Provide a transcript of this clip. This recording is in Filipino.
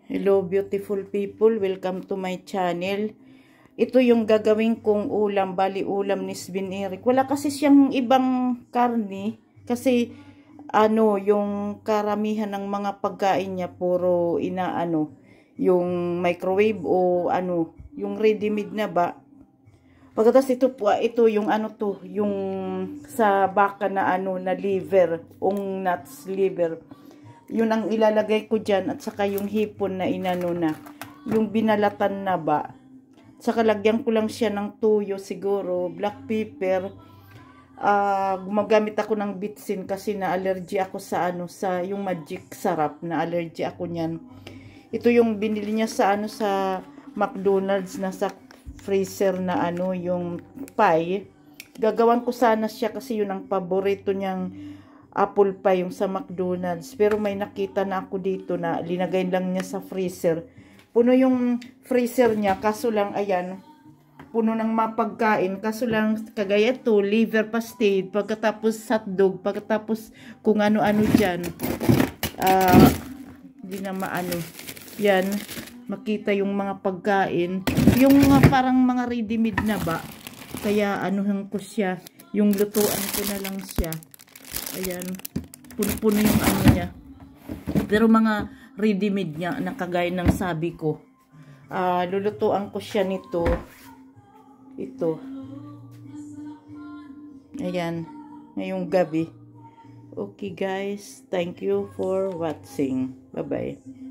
Hello beautiful people, welcome to my channel. Ito yung gagawin kong ulam, bali ulam ni Sven Eric. Wala kasi siyang ibang karne kasi yung karamihan ng mga pagkain niya puro yung microwave o yung ready-made na ba. Pagkatapos ito yung yung sa baka na na liver, nuts liver. Yun ang ilalagay ko dyan at saka yung hipon na na. Yung binalatan na ba. Saka lagyan ko lang siya ng tuyo siguro, black pepper. Gumagamit ako ng bitsin kasi na allergy ako sa sa yung magic sarap na allergy ako niyan. Ito yung binili niya sa sa McDonald's na sa freezer na yung pie. Gagawan ko sana siya kasi yun ang paborito niyang apple pie yung sa McDonald's. Pero may nakita na ako dito na linagay lang niya sa freezer. Puno yung freezer niya. Kaso lang, ayan, puno ng mapagkain. Kaso lang, kagaya to, liver pastel, pagkatapos hotdog, pagkatapos kung ano-ano dyan. Hindi na maano. Yan, makita yung mga pagkain. Yung parang mga ready-made na ba. Kaya anuhan ko siya. Yung lutuan ko na lang siya. Ayan, puno-puno yung niya. Pero mga ready-made niya, nakagaya ng sabi ko. Lulutuan ko siya nito. Ito. Ayan, ngayong gabi. Okay guys, thank you for watching. Bye-bye.